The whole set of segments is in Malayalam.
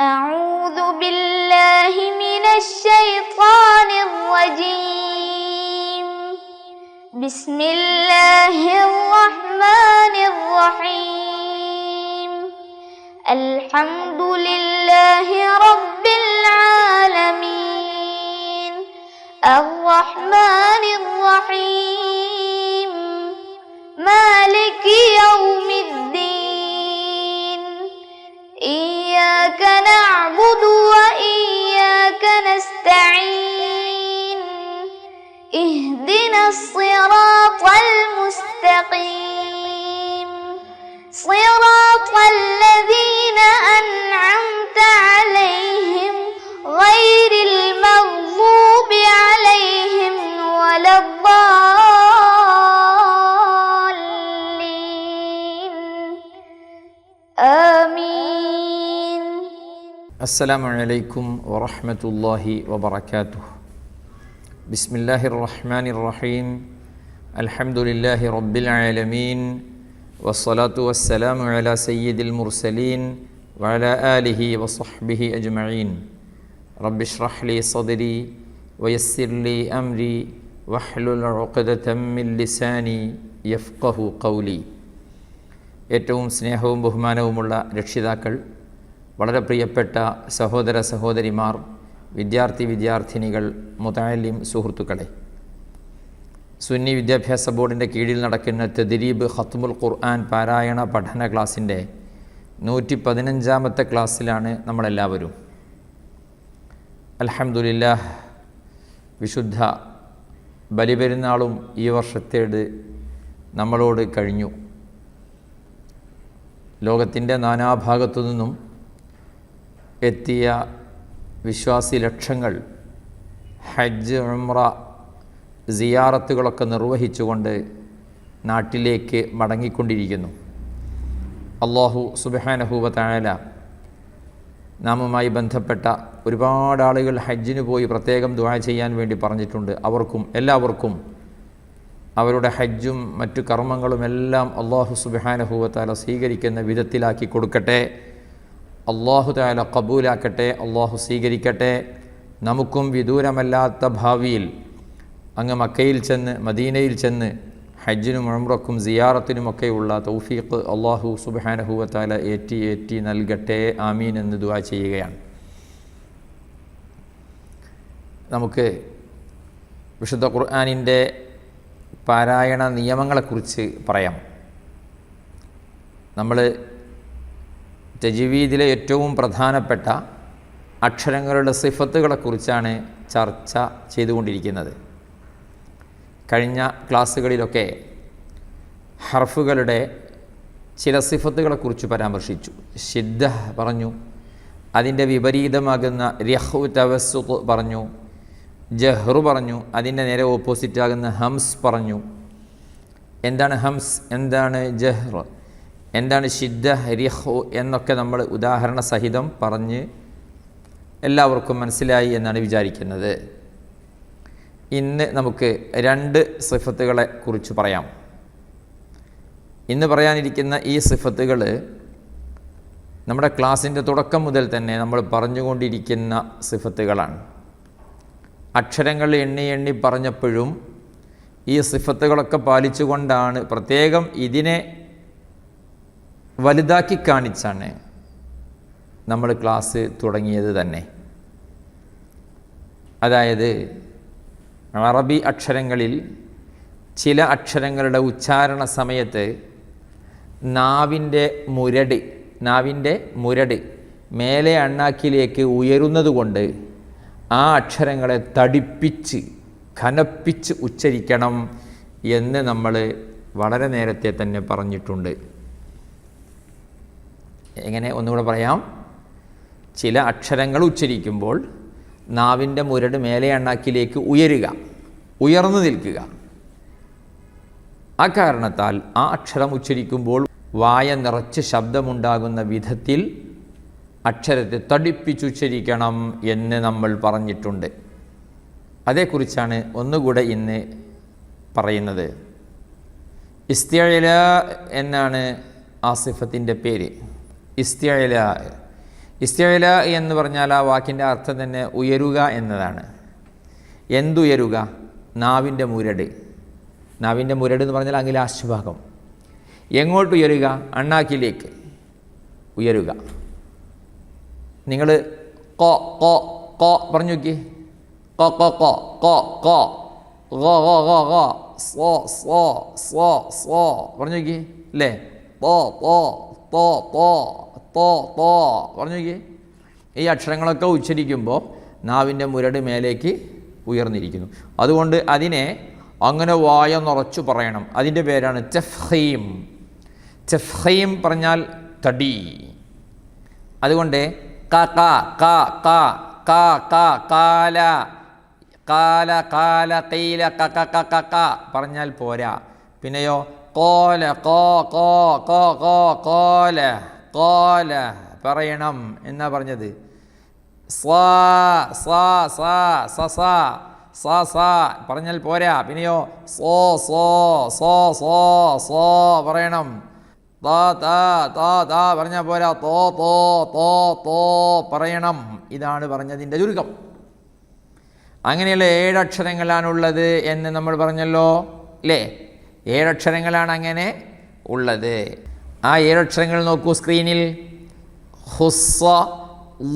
أعوذ بالله من الشيطان الرجيم. بسم الله الرحمن الرحيم. الحمد لله رب العالمين. الرحمن الرحيم. مالك يوم الدين. إياك نعبد وإياك نستعين. اهدنا الصراط المستقيم. صراط الذين أنعمت عليهم غير المغضوب عليهم ولا الضالين. آمين. السلام عليكم ورحمة الله وبركاته. بسم الله الرحمن الرحيم. الحمد لله رب العالمين. والصلاة والسلام على سيد المرسلين وعلى آله وصحبه أجمعين. رب اشرح لي صدري ويسر لي أمري واحلل عقدة من لساني يفقه قولي. ഏറ്റവും സ്നേഹവും ബഹുമാനവുമുള്ള രക്ഷിതാക്കൾ, വളരെ പ്രിയപ്പെട്ട സഹോദര സഹോദരിമാർ, വിദ്യാർത്ഥിനികൾ, മുതഅല്ലിം സുഹൃത്തുക്കളെ, സുന്നി വിദ്യാഭ്യാസ ബോർഡിൻ്റെ കീഴിൽ നടക്കുന്ന തദ്രീബ് ഖത്മുൽ ഖുർആൻ പാരായണ പഠന ക്ലാസ്സിൻ്റെ 115ാമത്തെ ക്ലാസ്സിലാണ് നമ്മളെല്ലാവരും. അൽഹംദുലില്ലാഹ്, വിശുദ്ധ ബലിപെരുന്നാളും ഈ വർഷത്തേത് നമ്മളോട് കഴിഞ്ഞു. ലോകത്തിൻ്റെ നാനാഭാഗത്തു നിന്നും എത്തിയ വിശ്വാസി ലക്ഷങ്ങൾ ഹജ്ജ്, ഉംറ, സിയാറത്തുകളൊക്കെ നിർവഹിച്ചുകൊണ്ട് നാട്ടിലേക്ക് മടങ്ങിക്കൊണ്ടിരിക്കുന്നു. അല്ലാഹു സുബ്ഹാനഹു വ തആല നാമുമായി ബന്ധപ്പെട്ട ഒരുപാട് ആളുകൾ ഹജ്ജിന് പോയി പ്രത്യേകം ദുആ ചെയ്യാൻ വേണ്ടി പറഞ്ഞിട്ടുണ്ട്. അവർക്കും എല്ലാവർക്കും അവരുടെ ഹജ്ജും മറ്റു കർമ്മങ്ങളുമെല്ലാം അല്ലാഹു സുബ്ഹാനഹു വ തആല സ്വീകരിക്കുന്ന വിധത്തിലാക്കി കൊടുക്കട്ടെ. അല്ലാഹു തആല ഖബൂലാക്കട്ടെ, അല്ലാഹു സ്വീകരിക്കട്ടെ. നമുക്കും വിദൂരമല്ലാത്ത ഭാവിയിൽ അങ്ങ് മക്കയിൽ ചെന്ന് മദീനയിൽ ചെന്ന് ഹജ്ജിനും ഉംറക്കും സിയാറത്തിനുമൊക്കെയുള്ള തൗഫീഖ് അല്ലാഹു സുബ്ഹാനഹു വ തആല ഏറ്റി നൽകട്ടെ. ആമീൻ എന്ന് ദുആ ചെയ്യുകയാണ്. നമുക്ക് വിശുദ്ധ ഖുർആനിൻ്റെ പാരായണ നിയമങ്ങളെക്കുറിച്ച് പറയാം. നമ്മൾ തജ്വീദിലെ ഏറ്റവും പ്രധാനപ്പെട്ട അക്ഷരങ്ങളുടെ സിഫത്തുകളെക്കുറിച്ചാണ് ചർച്ച ചെയ്തുകൊണ്ടിരിക്കുന്നത്. കഴിഞ്ഞ ക്ലാസ്സുകളിലൊക്കെ ഹർഫുകളുടെ ചില സിഫത്തുകളെക്കുറിച്ച് പരാമർശിച്ചു. ഷിദ്ദ പറഞ്ഞു, അതിൻ്റെ വിപരീതമാകുന്ന രഹ്ഉ തവസ്സുത്ത് പറഞ്ഞു, ജഹ്റു പറഞ്ഞു, അതിൻ്റെ നേരെ ഓപ്പോസിറ്റാകുന്ന ഹംസ് പറഞ്ഞു. എന്താണ് ഹംസ്, എന്താണ് ജഹ്ർ, എന്താണ് ഷിദ്ദ, രഹ്ഉ എന്നൊക്കെ നമ്മൾ ഉദാഹരണ സഹിതം പറഞ്ഞ് എല്ലാവർക്കും മനസ്സിലായി എന്നാണ് വിചാരിക്കുന്നത്. ഇന്ന് നമുക്ക് രണ്ട് സിഫത്തുകളെ കുറിച്ച് പറയാം. ഇന്ന് പറയാനിരിക്കുന്ന ഈ സിഫത്തുകൾ നമ്മുടെ ക്ലാസ്സിൻ്റെ തുടക്കം മുതൽ തന്നെ നമ്മൾ പറഞ്ഞുകൊണ്ടിരിക്കുന്ന സിഫത്തുകളാണ്. അക്ഷരങ്ങൾ എണ്ണി പറഞ്ഞപ്പോഴും ഈ സിഫത്തുകളൊക്കെ പാലിച്ചുകൊണ്ടാണ്, പ്രത്യേകം ഇതിനെ വലുതാക്കി കാണിച്ചാണ് നമ്മൾ ക്ലാസ് തുടങ്ങിയത് തന്നെ. അതായത് അറബി അക്ഷരങ്ങളിൽ ചില അക്ഷരങ്ങളുടെ ഉച്ചാരണ സമയത്ത് നാവിൻ്റെ മുരട് മേലെ അണ്ണാക്കിലേക്ക് ഉയരുന്നതുകൊണ്ട് ആ അക്ഷരങ്ങളെ തടിപ്പിച്ച് ഘനപ്പിച്ച് ഉച്ചരിക്കണം എന്ന് നമ്മൾ വളരെ നേരത്തെ തന്നെ പറഞ്ഞിട്ടുണ്ട്. എങ്ങനെ, ഒന്നുകൂടെ പറയാം. ചില അക്ഷരങ്ങൾ ഉച്ചരിക്കുമ്പോൾ നാവിൻ്റെ മുരട് മേലെ അണ്ണാക്കിലേക്ക് ഉയർന്നു നിൽക്കുക. ആ കാരണത്താൽ ആ അക്ഷരം ഉച്ചരിക്കുമ്പോൾ വായ നിറച്ച് ശബ്ദമുണ്ടാകുന്ന വിധത്തിൽ അക്ഷരത്തെ തടിപ്പിച്ചുച്ചരിക്കണം എന്ന് നമ്മൾ പറഞ്ഞിട്ടുണ്ട്. അതേക്കുറിച്ചാണ് ഒന്നുകൂടെ ഇന്ന് പറയുന്നത്. ഇസ്തിഅല എന്നാണ് ആ സിഫത്തിൻ്റെ പേര്. ഇസ്തിഅല ഇസ്തിഅല എന്ന് പറഞ്ഞാൽ ആ വാക്കിൻ്റെ അർത്ഥം തന്നെ ഉയരുക എന്നതാണ്. എന്തുയരുക? നാവിൻ്റെ മുരട്. നാവിൻ്റെ മുരട് എന്ന് പറഞ്ഞാൽ അങ്ങിലാശ് ഭാഗം. എങ്ങോട്ട് ഉയരുക? അണ്ണാക്കിലേക്ക് ഉയരുക. നിങ്ങൾ കോ കോ കോ പറഞ്ഞു നോക്കി. കോ കോ കോ കോ കോ ഗോ ഗോ ഗോ ഗോ സ്വോ സ്വോ സ്വോ സ്വോ പറഞ്ഞു നോക്കി അല്ലേ? തോ തോ തോ തോ തോ തോ പറഞ്ഞു നോക്കി. ഈ അക്ഷരങ്ങളൊക്കെ ഉച്ചരിക്കുമ്പോൾ നാവിൻ്റെ മുരട് മേലേക്ക് ഉയർന്നിരിക്കുന്നു. അതുകൊണ്ട് അതിനെ അങ്ങനെ വായ നിറച്ചു പറയണം. അതിൻ്റെ പേരാണ് തഫ്ഖീം. തഫ്ഖീം പറഞ്ഞാൽ തടി. അതുകൊണ്ട് ക ക ക ക ക ക കാല കാല കാല കീല ക ക ക ക ക പറഞ്ഞാൽ പോരാ. പിന്നെയോ കോല കോ കോ കോ കോ കോല കോല പറയണം എന്നാ പറഞ്ഞത്. സ്വാ സാ സാ സ സാ സാ സാ പറഞ്ഞാൽ പോരാ. പിന്നെയോ സോ സോ സോ സോ സോ പറയണം. താ താ താ താ പറഞ്ഞാൽ പോരാ. തോ തോ തോ തോ പറയണം. ഇതാണ് പറഞ്ഞതിൻ്റെ ചുരുക്കം. അങ്ങനെയുള്ള 7 അക്ഷരങ്ങളാണുള്ളത് എന്ന് നമ്മൾ പറഞ്ഞല്ലോ അല്ലേ? 7 അക്ഷരങ്ങളാണ് അങ്ങനെ ഉള്ളത്. ആ 7 അക്ഷരങ്ങൾ നോക്കൂ സ്ക്രീനിൽ. ഹുസ്സ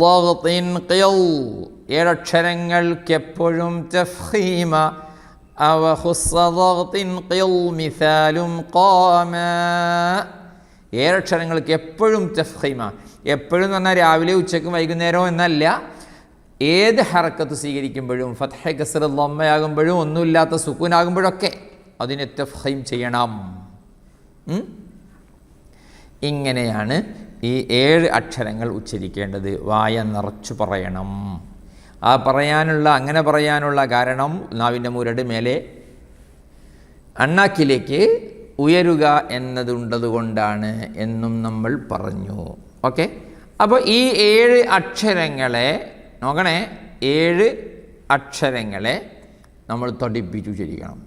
ളഗ്തിൻ ഖിൽ 7 അക്ഷരങ്ങൾക്കെപ്പോഴും തഫ്ഖീമ. അവ ഹുസ്സ ളഗ്തിൻ ഖിൽ മിസാലും ഖാമ 7 അക്ഷരങ്ങൾക്ക് എപ്പോഴും തഫ്ഖീമ. എപ്പോഴും എന്ന് പറഞ്ഞാൽ രാവിലെ ഉച്ചയ്ക്കും വൈകുന്നേരവും എന്നല്ല. ഏത് ഹറക്കത്ത് സ്വീകരിക്കുമ്പോഴും ഫത്ഹ കസ്ർ ദമ്മയാകുമ്പോഴും ഒന്നുമില്ലാത്ത സുക്കൂനാകുമ്പോഴൊക്കെ അതിനെ തഫ്ഖീം ചെയ്യണം. ഇങ്ങനെയാണ് ഈ 7 അക്ഷരങ്ങൾ ഉച്ചരിക്കേണ്ടത്. വായ നിറച്ചു പറയണം. ആ അങ്ങനെ പറയാനുള്ള കാരണം നാവിൻ്റെ മുരട് മേലെ അണ്ണാക്കിലേക്ക് ഉയരുക എന്നതുണ്ടതുകൊണ്ടാണ് എന്നും നമ്മൾ പറഞ്ഞു. ഓക്കെ. അപ്പോൾ ഈ 7 അക്ഷരങ്ങളെ നോക്കണേ. 7 അക്ഷരങ്ങളെ നമ്മൾ തടിപ്പിച്ചു ഉച്ചരിക്കണം.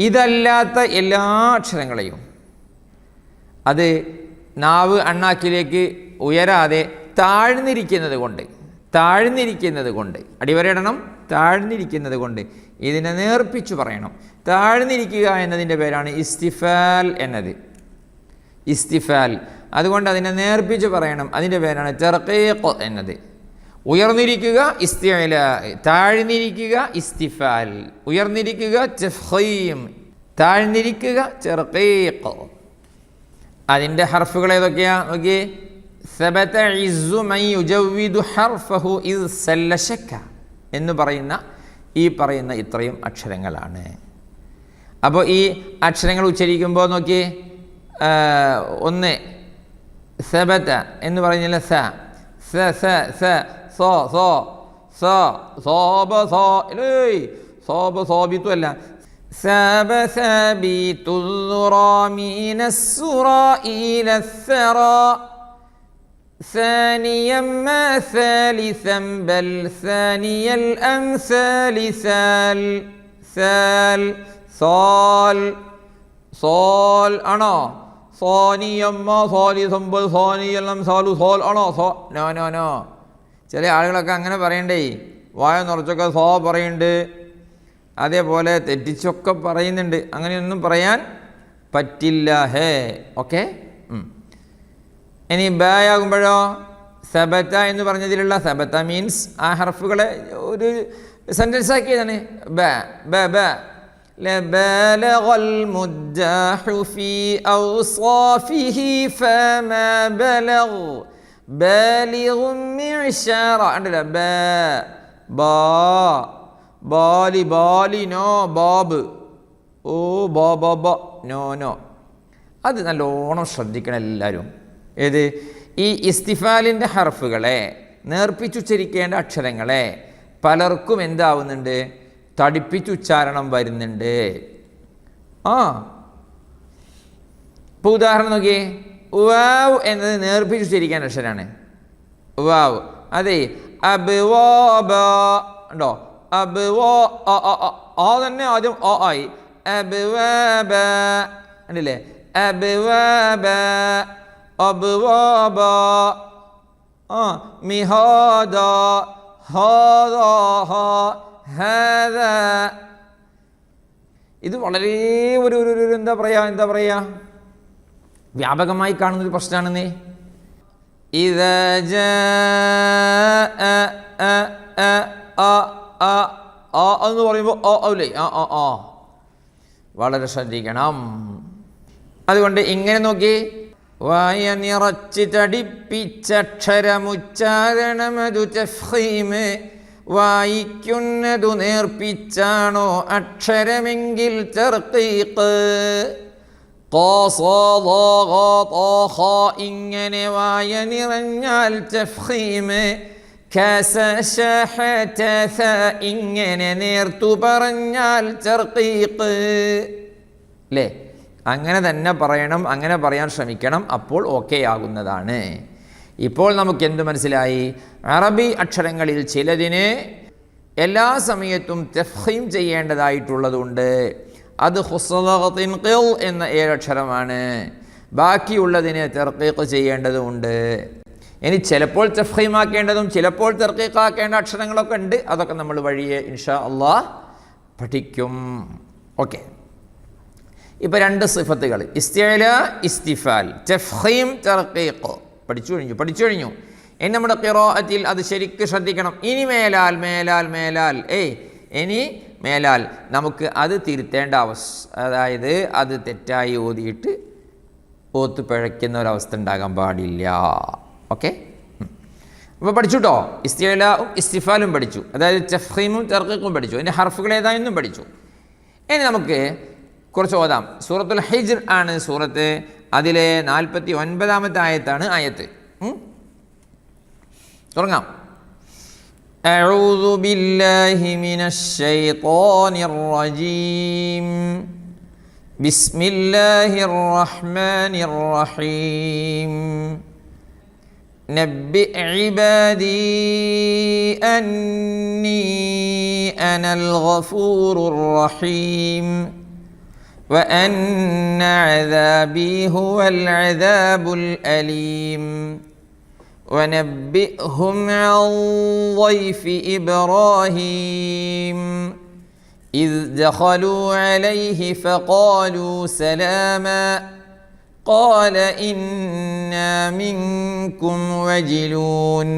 ഇതല്ലാത്ത എല്ലാ അക്ഷരങ്ങളെയും അത് നാവ് അണ്ണാക്കിലേക്ക് ഉയരാതെ താഴ്ന്നിരിക്കുന്നത് കൊണ്ട് അടിവരയിടണം. താഴ്ന്നിരിക്കുന്നത് കൊണ്ട് ഇതിനെ നേർപ്പിച്ചു പറയണം. താഴ്ന്നിരിക്കുക എന്നതിൻ്റെ പേരാണ് ഇസ്തിഫാൽ എന്നത്. ഇസ്തിഫാൽ. അതുകൊണ്ട് അതിനെ നേർപ്പിച്ച് പറയണം. അതിൻ്റെ പേരാണ് തർഖീഖ് എന്നത്. ഉയർന്നിരിക്കുക ഇസ്തിഅല, താഴ്ന്നിരിക്കുക ഇസ്തിഫാൽ, ഉയർന്നിരിക്കുക തഫ്ഖീം, താഴ്ന്നിരിക്കുക തർഖീഖ്. അതിൻ്റെ ഹർഫുകൾ ഏതൊക്കെയാ നോക്കിയേ. സബത ഇസ്സു മൻ യുജവ്വിദു ഹർഫഹു ഇദ് സല്ല ശക്ക എന്ന് പറയുന്ന ഇത്രയും അക്ഷരങ്ങളാണ്. അപ്പോൾ ഈ അക്ഷരങ്ങൾ ഉച്ചരിക്കുമ്പോൾ നോക്കിയേ. ഒന്ന് സബത എന്ന് പറഞ്ഞാൽ സ സ സ സ സോ സോ സോ സോബ സോ സോബ സോബിത്തു അല്ല. ساب ثابت الذرى من السرى إلى الثرى ثانيا ما ثالثا بل ثاني الأمثال ثال ثال صال صال أنا ثانيا ما ثالثا بل ثاني الأمثال صال أنا നോ നോ നോ. ചില ആളുകളൊക്കെ അങ്ങനെ പറയണ്ടേ. വായ നിറച്ചൊക്കെ സോ പറയുന്നുണ്ട്, അതേപോലെ തെറ്റിച്ചൊക്കെ പറയുന്നുണ്ട്. അങ്ങനെയൊന്നും പറയാൻ പറ്റില്ല. ഹേ ഓക്കെ. ഇനി ബായാകുമ്പോഴോ സബത്ത എന്ന് പറഞ്ഞതിലുള്ള സബത്ത മീൻസ് ആ ഹർഫുകളെ ഒരു സെൻറ്റൻസ് ആക്കിയതാണ്. ബ ബ ബ ലബലഗൽ മുദ്ദാഹു ഫീ ഔസാഫിഹി ഫമാ ബലഗ് ബാലിഗും മിഅ്ശറ ഉണ്ടല്ലോ. ബ ബാ ബാലി ബാലി നോ ബാബ് ഓ ബോ ബോ ബോ നോ നോ. അത് നല്ലോണം ശ്രദ്ധിക്കണം എല്ലാവരും. ഏത് ഈ ഇസ്തിഫാലിൻ്റെ ഹർഫുകളെ നേർപ്പിച്ചുച്ചരിക്കേണ്ട അക്ഷരങ്ങളെ പലർക്കും എന്താവുന്നുണ്ട്, തടിപ്പിച്ചുച്ചാരണം വരുന്നുണ്ട്. ഇപ്പോൾ ഉദാഹരണം നോക്കിയേ. വാവ് എന്നത് നേർപ്പിച്ചുച്ചരിക്കേണ്ട അക്ഷരമാണ്. വാവ്. അതെ അബ്വാബ ഉണ്ടോ. അബ്വാ ആ തന്നെ ആദ്യം ഓ ആയി. അബ്വാബ ഉണ്ടല്ലേ. അബ്വാബ അബ്വാബ മിഹാദ ഹാദാ ഹാദാ. ഇത് വളരെ ഒരു എന്താ പറയുക വ്യാപകമായി കാണുന്നൊരു പ്രശ്നമാണെന്നേ. ഇദാ ജാഅ എന്ന് പറയുമ്പോൾ ഔലേ വളരെ ശ്രദ്ധിക്കണം. അതുകൊണ്ട് ഇങ്ങനെ നോക്കി, വായ നിറച്ച് തടിപ്പിച്ചക്ഷരമുച്ചാരണമതു തഫ്ഖീമ്. വായിക്കുന്നതു നേർപ്പിച്ചാണോ അക്ഷരമെങ്കിൽ തർഖീഖ്. ഇങ്ങനെ വായ നിറഞ്ഞാൽ തഫ്ഖീമ്. ഇങ്ങനെ നേർത്തു പറഞ്ഞാൽ തർഖീഖ്. അല്ലേ? അങ്ങനെ തന്നെ പറയണം, അങ്ങനെ പറയാൻ ശ്രമിക്കണം, അപ്പോൾ ഓക്കെ ആകുന്നതാണ്. ഇപ്പോൾ നമുക്ക് എന്ത് മനസ്സിലായി? അറബി അക്ഷരങ്ങളിൽ ചിലതിന് എല്ലാ സമയത്തും തഫ്ഖീം ചെയ്യേണ്ടതായിട്ടുള്ളതുണ്ട്. അത് ഖുസ്ലഖത്തിൻ ഖിൽ എന്ന 7 അക്ഷരമാണ്. ബാക്കിയുള്ളതിന് തർഖീഖ് ചെയ്യേണ്ടതുണ്ട്. ഇനി ചിലപ്പോൾ തഫ്ഖീമാക്കേണ്ടതും ചിലപ്പോൾ തർഖീഖാക്കേണ്ട അക്ഷരങ്ങളൊക്കെ ഉണ്ട്. അതൊക്കെ നമ്മൾ വഴിയെ ഇൻഷാ അല്ലാഹ് പഠിക്കും. ഓക്കെ, ഇപ്പോൾ 2 സിഫത്തുകൾ, ഇസ്തിഅല, ഇസ്തിഫാൽ, തഫ്ഖീം, തർഖീഖ് പഠിച്ചു കഴിഞ്ഞു. ഇനി നമ്മുടെ ഖിറാഅത്തിൽ അത് ശരിക്കും ശ്രദ്ധിക്കണം. ഇനി മേലാൽ നമുക്ക് അത് തിരുത്തേണ്ട അതായത് അത് തെറ്റായി ഓതിയിട്ട് ഓത്ത് പിഴയ്ക്കുന്ന ഒരവസ്ഥ ഉണ്ടാകാൻ പാടില്ല. ഓക്കെ, അപ്പോൾ പഠിച്ചു കേട്ടോ. ഇസ്തിഅലാഉം ഇസ്തിഫാലും പഠിച്ചു, അതായത് തഫ്ഖീമും തർഖീഖും പഠിച്ചു. അതിൻ്റെ ഹർഫുകൾ ഏതായെന്നും പഠിച്ചു. ഇനി നമുക്ക് കുറച്ച് ഓതാം. സൂറത്തുൽ ഹിജ്ർ ആണ് സൂറത്ത്. അതിലെ 49-ാമത്തെ ആയത്താണ് ആയത്ത്. തുടങ്ങാം. അഊദു ബില്ലാഹി മിനശ് ശൈത്വാനിർ റജീം. ബിസ്മില്ലാഹിർ റഹ്മാനിർ റഹീം. നബ്ബി ഇബാദി അന്നീ അനൽ ഗഫൂറുർ റഹീം وأن عذابي هو العذاب الأليم ونبئهم عن ضيف إبراهيم إذ دخلوا عليه فقالوا سلاما قال إنا منكم وجلون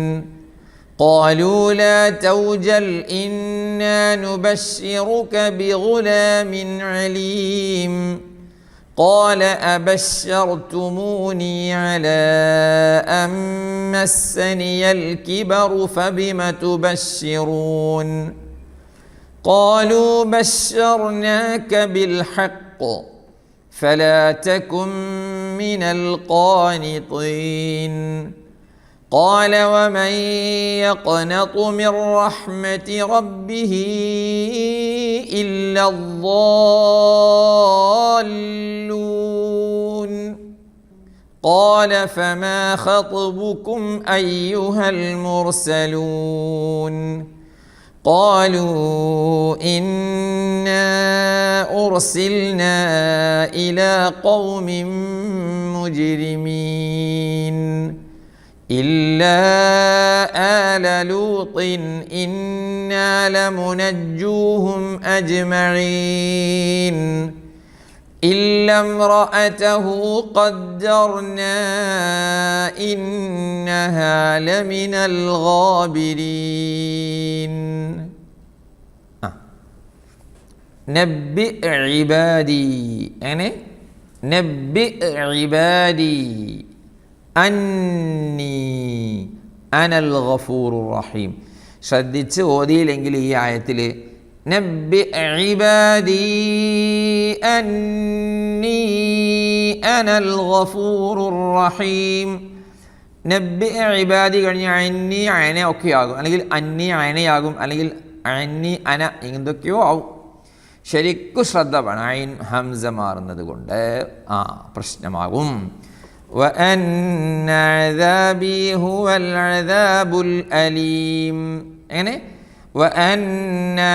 قالوا لا توجل إنا نبشرك بغلام عليم قال أبشرتموني على أن مسني الكبر فبم تبشرون قالوا بشرناك بالحق فلا تكن من القانطين قال ومن يقنط من رحمة ربه إلا الضالون قال فما خطبكم أيها المرسلون قالوا إنا أرسلنا إلى قوم مجرمين إلا آل لوط إنا لمنجوهم أجمعين إلا امرأته قدرنا إنها لمن الغابرين نبئ عبادي نبئ عبادي അന്നീ അനൽ ഗഫൂറുർ റഹീം. ശ്രദ്ധിച്ച് ഓതിയില്ലെങ്കിൽ ഈ ആയത്തിൽ നബ്ബി ഇബാദി അന്നീ അനൽ ഗഫൂറുർ റഹീം. നബ്ബി ഇബാദി കഴിഞ്ഞ് അന്നി അന ഒക്കെ ആകും, അല്ലെങ്കിൽ അന്നി അനയാകും, അല്ലെങ്കിൽ അന്നി അന എന്തൊക്കെയോ ആവും. ശരിക്കും ശ്രദ്ധ വേണം. ഐൻ ഹംസ മാറുന്നത് കൊണ്ട് പ്രശ്നമാകും. وأن عذابي هو العذاب الأليم وأن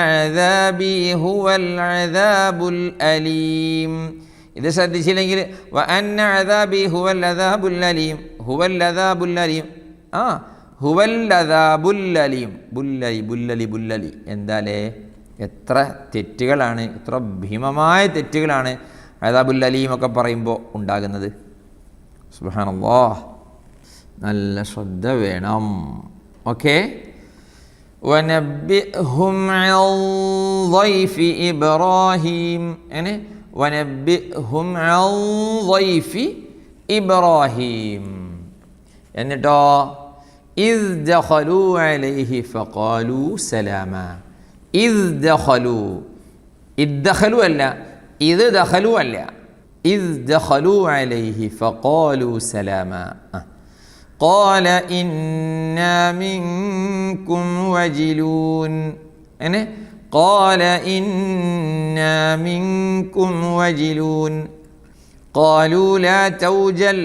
عذابي هو العذاب الأليم. ഇത് ശ്രദ്ധിച്ചില്ലെങ്കിൽ وأن عذابي هو العذاب الأليم هو العذاب الأليم ഹുവൽ അദാബുൽ അലീം. ബുല്ലലി എന്താലേ, എത്ര തെറ്റുകളാണ്, എത്ര ഭീമമായ തെറ്റുകളാണ് അദാബുൽ അലീം ഒക്കെ പറയുമ്പോൾ ഉണ്ടാകുന്നത്. സുബ്ഹാനല്ലാഹ്, നല്ല ശ്രദ്ധ വേണം. ഓക്കെ. വനബ്ബിഹും അൻ ളൈഫി ഇബ്രാഹിം. അങ്ങനെ വനബ്ബിഹും അൻ ളൈഫി ഇബ്രാഹിം. എന്നിട്ടോ ഇദ് ദഖലൂ അലൈഹി ഫഖാലൂ സലാമാ. ഇദ് ദഖലൂ, ഇദ്ദഖലൂ അല്ല, ഇത് ദഖലൂ അല്ല. ഇദ് ദഖലൂ അലൈഹി ഫഖാലൂ സലാമാ. ഖാല ഇന്നാ മിൻകും വജിലൂൻ. അങ്ങനെ ഖാല ഇന്നാ മിൻകും വജിലൂൻ. ഖാലൂ ലാ തൗജൽ.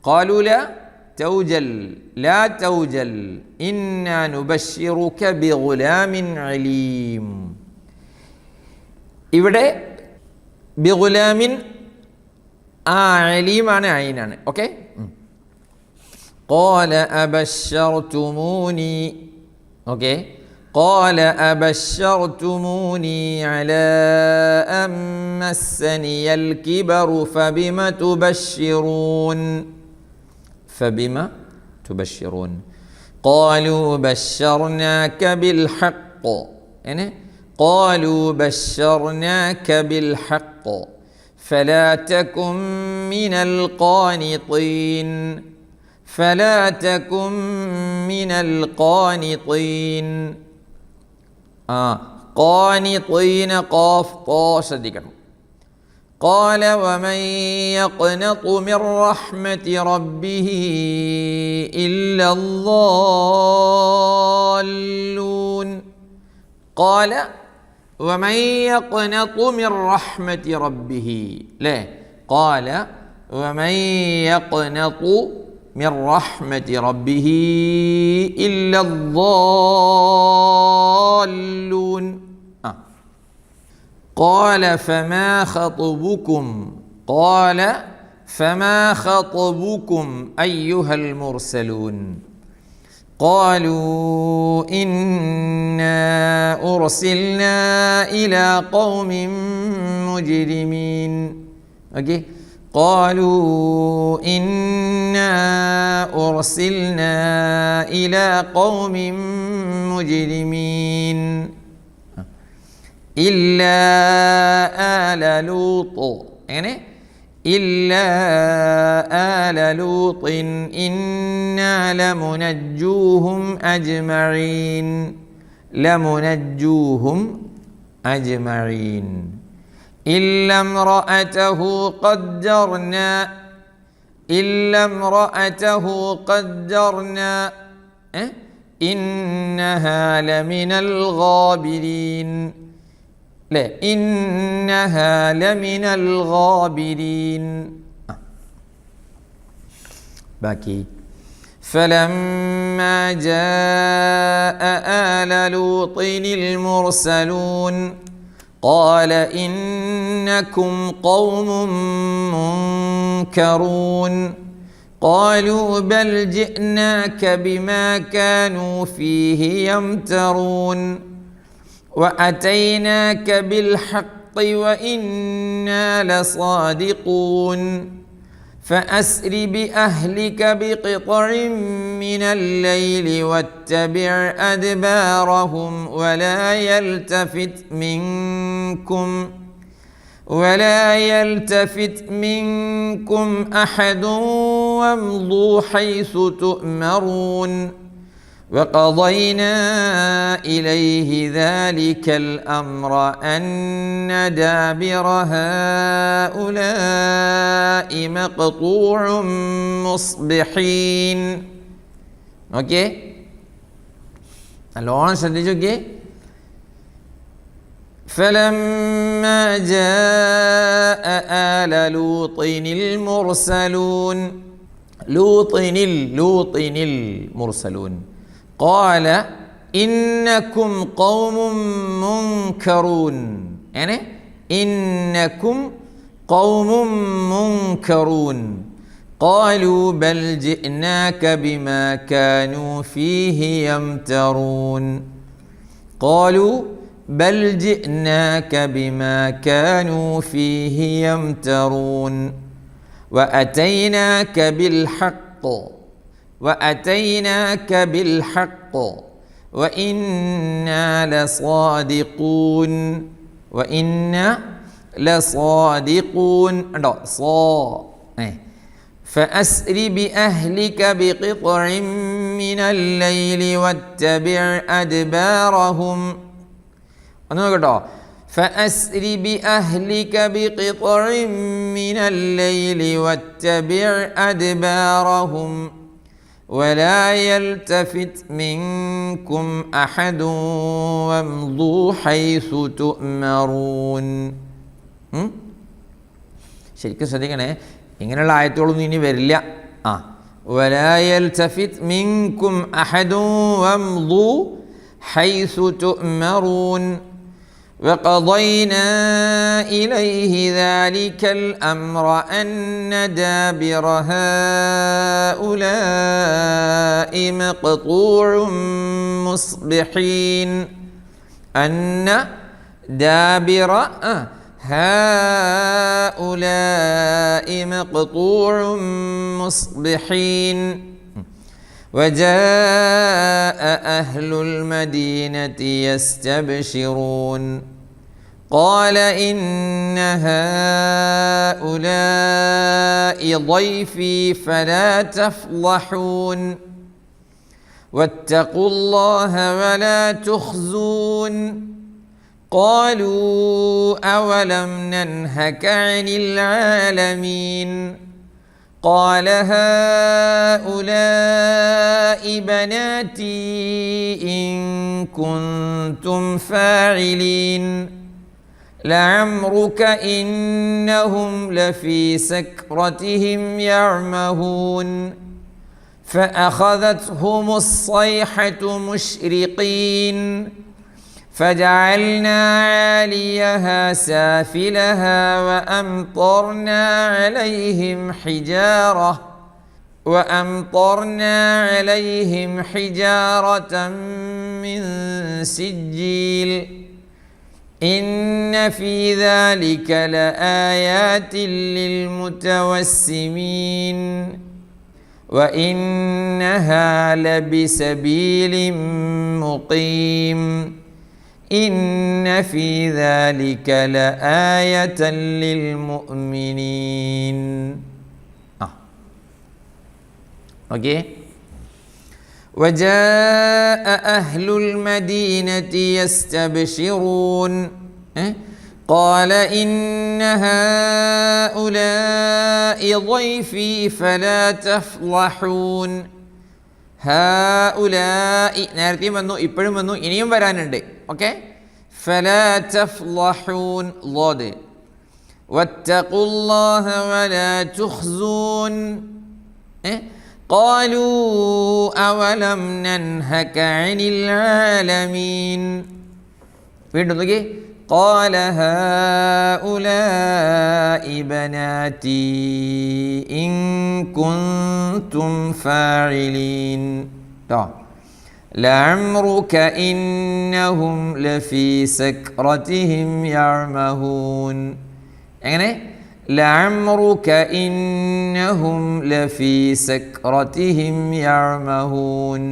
ഖാലൂ ലാ തൗജൽ, ലാ തൗജൽ, ഇന്നാ നുബശ്ശിറുക ബിഗുലാമിൻ അലീം. ഇവിടെ ബിഗുലാമിൻ, അലീമാണ്, ഐനാണ്. ഓക്കെ. ഖാല അബശ്ശർതുമൂനി. ഓക്കെ. ഖാല അബശ്ശർതുമൂനി അലാ അൻ മസ്സനിയൽ കിബറു ഫബിമ തുബശ്ശിറൂൻ. ഫബിമ തുബശ്ശിറൂൻ. ഖാലൂ ബശ്ശർനാക ബിൽഹഖ്. അങ്ങനെ ഖാലൂ ബശ്ശർനാക ബിൽഹഖ് ഫലാ തകും മിനൽ ഖാനിതീൻ. ഫലാ തകും മിനൽ ഖാനിതീൻ. ഖാനിതീന ഖാഫ് ഖാ ശ്രദ്ധിക്കണം. قال ومن يقنط من رحمة ربه إلا الضالون. قال ومن يقنط من رحمة ربه. لا، قال ومن يقنط من رحمة ربه إلا الضالون. قال فما خطبكم. قال فما خطبكم أيها المرسلون. قالوا إنا أرسلنا إلى قوم مجرمين. أوكي. قالوا إنا أرسلنا إلى قوم مجرمين إلا آل لوط. يعني إلا آل لوط إنا لمنجوهم أجمعين. لمنجوهم أجمعين إلا امرأته قدرنا. إلا امرأته قدرنا إنها لمن الغابرين. لا، إنها لمن الغابرين. باقي فلما جاء آل لوط المرسلون قال إنكم قوم منكرون. قالوا بل جئناك بما كانوا فيه يمترون وأتيناك بالحق وإنا لصادقون. فأسر بأهلك بقطع من الليل واتبع أدبارهم ولا يلتفت منكم أحد وامضوا حيث تؤمرون. وقضينا إليه ذلك الأمر أن دابر هؤلاء مقطوع مصبحين. ഓക്കെ, നല്ലോണം ശ്രദ്ധിച്ചോക്കെ. فلما جاء آل لوط المرسلون. لوط المرسلون قال إنكم قوم منكرون. إنكم قوم منكرون. قالوا بل جئناك بما كانوا فيه يمترون قالوا بل جئناك بما كانوا فيه يمترون وأتيناك بالحق وإنا لصادقون ഉണ്ടോ فأسر بأهلك بقطع من الليل واتبع أدبارهم കേട്ടോ فأسر بأهلك بقطع من الليل واتبع أدبارهم ولا يلتفت منكم أحد وامضوا حيث تؤمرون ശരിക്കും ശ്രദ്ധിക്കണേ, ഇങ്ങനെയുള്ള ആയത്തുകളൊന്നും ഇനി വരില്ല. ولا يلتفت منكم أحد وامضوا حيث تؤمرون وقضينا إليه ذلك الأمر أن دابر هؤلاء مقطوع مصبحين أن دابر هؤلاء مقطوع مصبحين وجاء أهل المدينة يستبشرون قال إن هؤلاء ضيفي فلا تفضحون واتقوا الله ولا تخزون قالوا أولم ننهك عن العالمين قال هؤلاء بناتي إن كنتم فاعلين لعمرك إنهم لفي سكرتهم يعمهون فأخذتهم الصيحة مشرقين فجعلنا عاليها سافلها وأمطرنا عليهم حجارة من سجيل إن في ذلك لآيات للمتوسمين وإنها لبسبيل مقيم إن في ذلك لآية للمؤمنين. وجاء أهل المدينة يستبشرون قال إن هؤلاء ضيفي فلا تفضحون നേരത്തെയും വന്നു, ഇപ്പോഴും വന്നു, ഇനിയും വരാനുണ്ട്. ഓക്കെ, فلا تفضحون ضاد واتقوا الله ولا تخزون قالوا أولم ننهك عن العالمين. വീണ്ടും നോക്കി, قال هؤلاء بناتي إن كنتم فاعلين لعمرك إنهم لفي سكرتهم يعمهون. എങ്ങനെ? لعمرك إنهم لفي سكرتهم يعمهون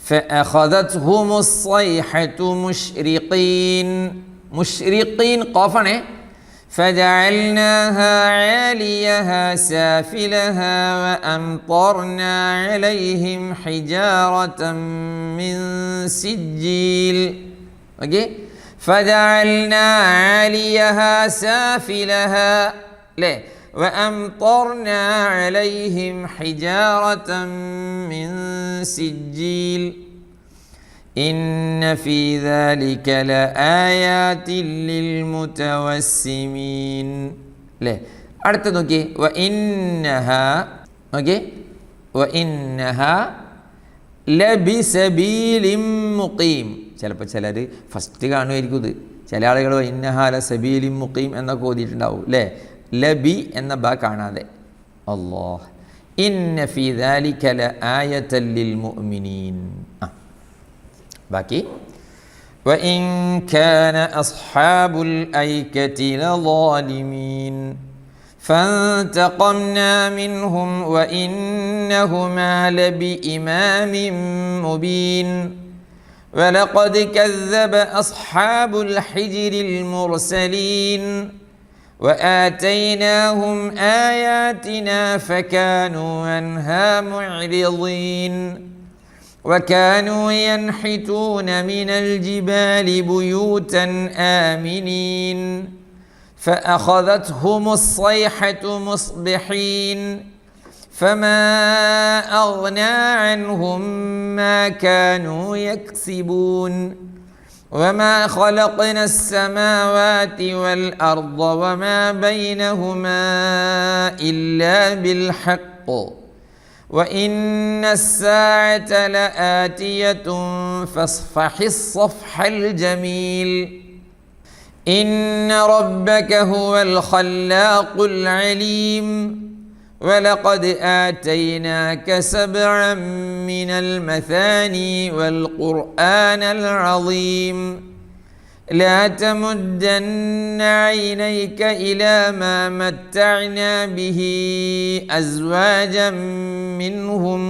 فأخذتهم الصيحة مشرقين قافنة فجعلناها عاليها سافلها وأمطرنا عليهم حجارة من سجيل. فجعلنا عاليها سافلها وأمطرنا عليهم حجارة من سجيل إن في ذلك لآيات للمتوسمين. അടുത്ത നോക്കി, وإنها لبسبيل مقيم. ചിലപ്പോൾ ചിലർ ഫസ്റ്റ് കാണുമായിരിക്കും ഇത്. ചില ആളുകൾ ഇന്നഹാ ലസബീലിൻ മുഖീം എന്നൊക്കെ ഓതിയിട്ടുണ്ടാവും അല്ലേ. ലബി എന്ന ബ കാണാതെ. അല്ലാഹ്. ഇന്ന ഫീ ദാലിക ലആയതൻ ലിൽ മുഅ്മിനീൻ. ബാക്കി وإن كان أصحاب الأيكة لظالمين فانتقمنا منهم وإنهما لبإمام مبين ولقد كذب أصحاب الحجر المرسلين وآتيناهم آياتنا فكانوا عنها معرضين وكانوا ينحتون من الجبال بيوتا آمنين فأخذتهم الصيحة مصبحين فما أغنى عنهم ما كانوا يكسبون وما خلقنا السماوات والأرض وما بينهما إلا بالحق وإن الساعة لآتية فاصفح الصفح الجميل إن ربك هو الخلاق العليم ولقد آتيناك 7 من المثاني والقرآن العظيم لا تمدن عينيك إلى ما متعنا به أزواجا منهم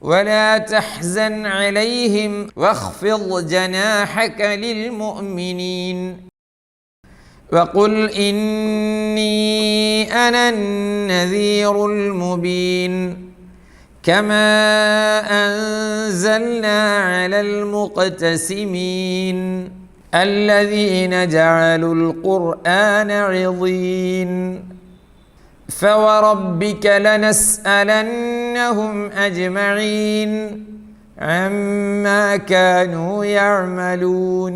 ولا تحزن عليهم واخفض جناحك للمؤمنين وقل إني أنا النذير المبين كما أنزلنا على المقتسمين الذين جعلوا القرآن عضين فوربك لنسألنهم أجمعين عما كانوا يعملون.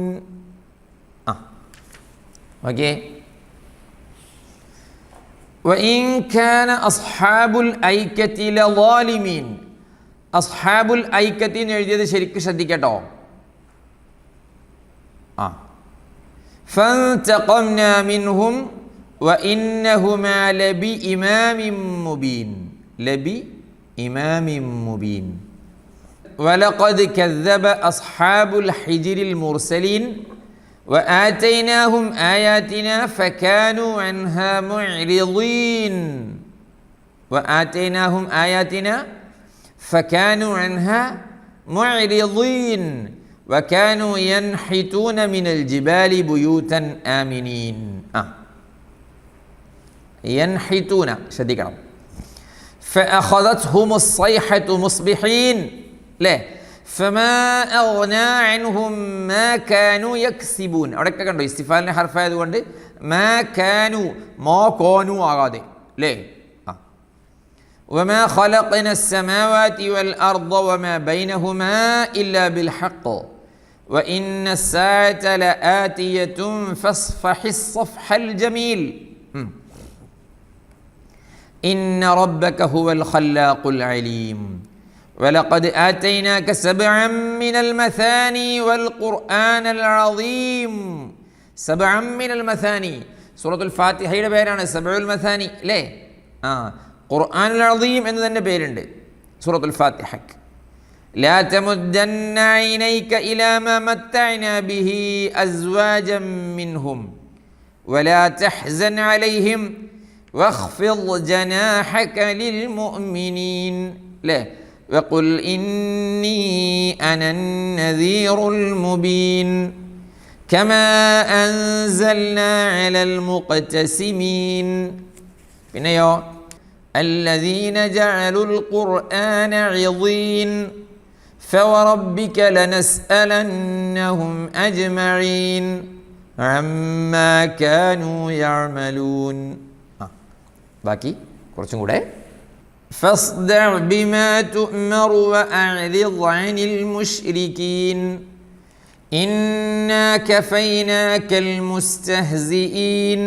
ഓക്കേ. وإن كان أصحاب الأيكة لظالمين. അസ്ഹാബുൽ ഐക്കത്തി എന്ന് എഴുതിയത് ശരിക്കും ശ്രദ്ധിക്കട്ടോ. فانتقمنا منهم وإنهما لبإمام مبين. لبإمام مبين. ولقد كذب أصحاب الحجر المرسلين وآتيناهم آياتنا فكانوا عنها معرضين. وآتيناهم آياتنا فكانوا عنها معرضين وكانوا ينحتون من الجبال بيوتا آمنين. ينحتون ശ്രദ്ധിക്കണം. فأخذتهم الصيحة مصبحين. لا فما أغنى عنهم ما كانوا يكسبون. അവിടെയൊക്കെ കണ്ടോ ഇസ്തിഫാലിന്റെ ഹർഫായതുകൊണ്ട് മാ കാനു മാ കോനു ആകാതെ അല്ലേ. وما خلقنا السماوات والأرض وما بينهما إلا بالحق وإن الساعة لآتية فاصفح الصفح الجميل إن ربك هو الخلاق العليم ولقد آتيناك 7 من المثاني والقرآن العظيم. 7 من المثاني സൂറത്തുൽ ഫാത്തിഹയുടെ പേരാണ് 7 المثاني അല്ലേ. ഖുർആനുൽ അദീം എന്ന് തന്നെ പേരുണ്ട് സൂറത്തുൽ ഫാത്തിഹയ്ക്ക്. ലാ തമുദ്ദന്ന ഐനൈക ഇലാ മാ മത്തഅനാ ബിഹി അസ്വാജൻ മിൻഹും വലാ തഹ്സൻ അലൈഹിം വഖ്ഫിദ് ജനാഹക ലിൽ മുഅ്മിനീൻ. ല്ലേ വഖുൽ ഇന്നി അനൻ നദീറുൽ മുബീൻ കമാ അൻസൽനാ അലൽ മുഖ്തസിമീൻ. പിന്നെയോ الذين جعلوا القرآن عضين فوربك لنسألنهم أجمعين عما كانوا يعملون. باقي കുറച്ചും കൂടെ. فاصدع بما تؤمر وأعرض عن المشركين إنا كفيناك المستهزئين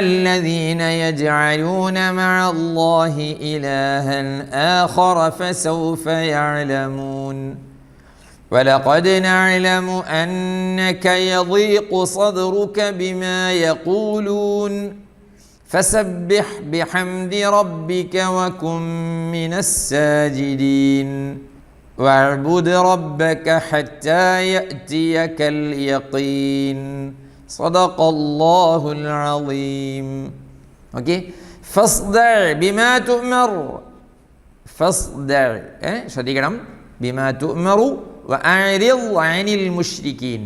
الذين يجعلون مع الله إلها آخر فسوف يعلمون وَلَقَدْ نَعْلَمُ أَنَّكَ يَضِيقُ صَدْرُكَ بِمَا يَقُولُونَ فَسَبِّحْ بِحَمْدِ رَبِّكَ وَكُن مِّنَ السَّاجِدِينَ وَاعْبُدْ رَبَّكَ حَتَّى يَأْتِيَكَ الْيَقِينُ صدق الله العظيم. Okay, فاصدع بما تؤمر. فاصدع ശ്രദ്ധിക്കണം. بما تؤمر وأعرض عن المشركين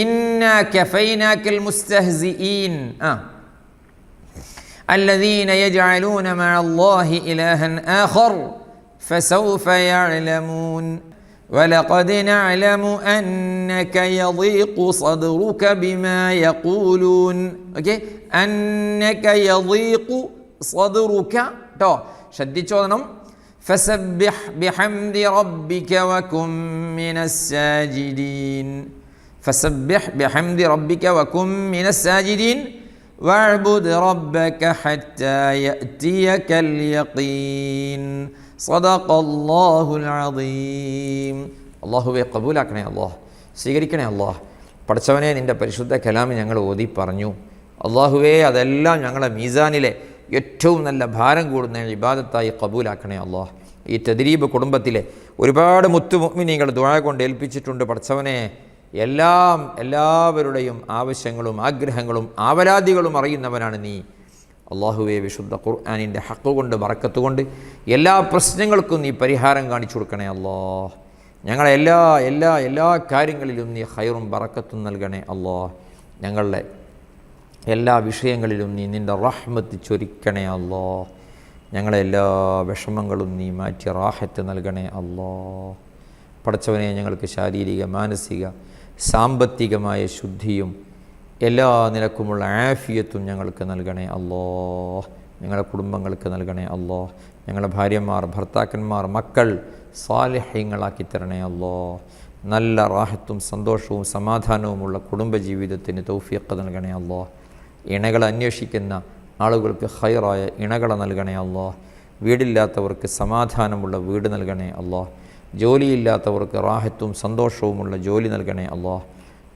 إنا كفيناك المستهزئين الذين يجعلون مع الله إلها آخر فسوف يعلمون ولقد نعلم أنك يضيق صدرك بما يقولون. ഓക്കെ, أنك يضيق صدرك ശ്രദ്ധിച്ചോണം. فسبح بحمد ربك وكن من الساجدين. فسبح بحمد ربك وكن من الساجدين واعبد ربك حتى يأتيك اليقين صدق الله العظيم. അള്ളാഹുവെ കബൂലാക്കണേ അള്ളാഹ്, സ്വീകരിക്കണേ അള്ളാഹ്. പഠിച്ചവനെ, നിൻ്റെ പരിശുദ്ധ കലാമ് ഞങ്ങൾ ഓതി പറഞ്ഞു. അള്ളാഹുവേ, അതെല്ലാം ഞങ്ങളെ മീസാനിലെ ഏറ്റവും നല്ല ഭാരം കൂടുന്ന ഇബാദത്തായി കബൂലാക്കണേ അള്ളാഹ്. ഈ തദ്രീബ് കുടുംബത്തിലെ ഒരുപാട് മുത്തു മുഅ്മിനീങ്ങൾ ദുആ കൊണ്ട് ഏൽപ്പിച്ചിട്ടുണ്ട്. പഠിച്ചവനെ, എല്ലാവരുടെയും ആവശ്യങ്ങളും ആഗ്രഹങ്ങളും ആവലാദികളും അറിയുന്നവനാണ് നീ. അള്ളാഹുവെ, വിശുദ്ധ ഖുർആനിൻ്റെ ഹക്ക് കൊണ്ട് ബറക്കത്ത് കൊണ്ട് എല്ലാ പ്രശ്നങ്ങൾക്കും നീ പരിഹാരം കാണിച്ചു കൊടുക്കണേ അള്ളാഹ്. ഞങ്ങളെ എല്ലാ കാര്യങ്ങളിലും നീ ഖൈറും ബറക്കത്തും നൽകണേ അള്ളാഹ്. ഞങ്ങളുടെ എല്ലാ വിഷയങ്ങളിലും നീ നിൻ്റെ റഹ്മത്ത് ചൊരിക്കണേ അള്ളാഹ്. ഞങ്ങളെ എല്ലാ വിഷമങ്ങളും നീ മാറ്റി റാഹത്ത് നൽകണേ അള്ളാഹ്. പടച്ചവനെ, ഞങ്ങൾക്ക് ശാരീരിക മാനസിക സാമ്പത്തികമായ ശുദ്ധിയും എല്ലാ നിലക്കുമുള്ള ആഫിയത്തും ഞങ്ങൾക്ക് നൽകണേ അള്ളാഹ്. ഞങ്ങളുടെ കുടുംബങ്ങൾക്ക് നൽകണേ അള്ളാഹ്. ഞങ്ങളുടെ ഭാര്യമാർ, ഭർത്താക്കന്മാർ, മക്കൾ സാലിഹ്യങ്ങളാക്കി തരണേ അള്ളാഹ്. നല്ല റാഹത്തും സന്തോഷവും സമാധാനവുമുള്ള കുടുംബജീവിതത്തിന് തൗഫീഖ് നൽകണേ അള്ളാഹ്. ഇണകളെ അന്വേഷിക്കുന്ന ആളുകൾക്ക് ഖൈറായ ഇണകളെ നൽകണേ അള്ളാഹ്. വീടില്ലാത്തവർക്ക് സമാധാനമുള്ള വീട് നൽകണേ അള്ളാഹ്. ജോലിയില്ലാത്തവർക്ക് റാഹത്തും സന്തോഷവുമുള്ള ജോലി നൽകണേ അള്ളാഹ്.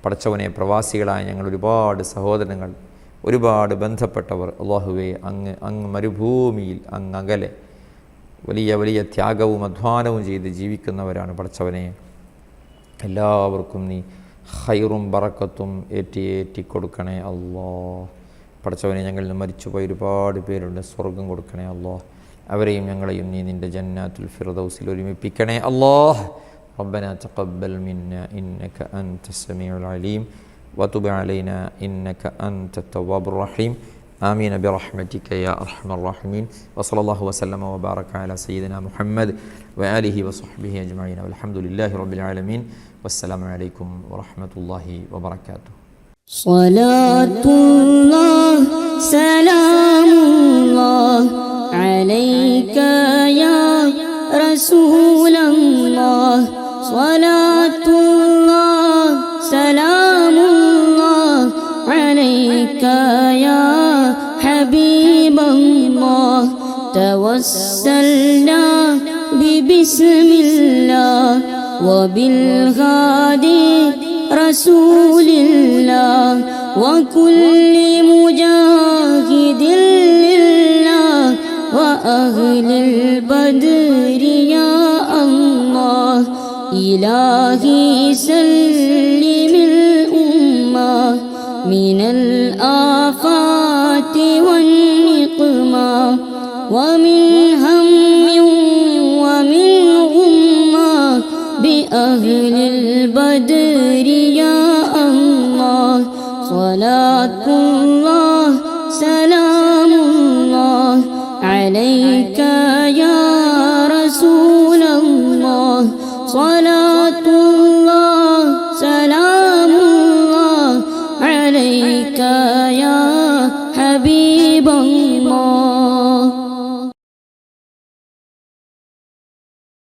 പടച്ചവനെ, പ്രവാസികളായ ഞങ്ങൾ ഒരുപാട് സഹോദരങ്ങൾ, ഒരുപാട് ബന്ധപ്പെട്ടവർ അള്ളാഹുവെ, അങ്ങ് മരുഭൂമിയിൽ അകലെ വലിയ ത്യാഗവും അധ്വാനവും ചെയ്ത് ജീവിക്കുന്നവരാണ്. പടച്ചവനെ, എല്ലാവർക്കും നീ ഖൈറും ബറക്കത്തും ഏറ്റി കൊടുക്കണേ അള്ളാഹ്. പടച്ചവനെ, ഞങ്ങളിൽ നിന്ന് മരിച്ചുപോയ ഒരുപാട് പേരുണ്ട്, സ്വർഗം കൊടുക്കണേ അള്ളാഹ്. അവരെയും ഞങ്ങളെയും നീ നിൻ്റെ ജന്നാത്തുൽ ഫിർദൗസിൽ ഒരുമിപ്പിക്കണേ അള്ളാഹ്. ربنا تقبل منا إنك أنت السميع العليم وتب علينا إنك أنت التواب الرحيم آمين برحمتك يا أرحم الراحمين وصلى الله وسلم وبارك على سيدنا محمد وآله وصحبه أجمعين والحمد لله رب العالمين والسلام عليكم ورحمة الله وبركاته. صلاة الله سلام الله عليك يا رسول الله. صلاة الله سلام الله عليك يا حبيب الله. توسلنا ببسم الله وبالهادي رسول الله وكل مجاهد لله وأهل البدر يا الله. إلهي سلم الأمة من الآفات والنقمة ومن هم ومن غمة بأهل البدر يا الله. صلاة الله سلام الله عليك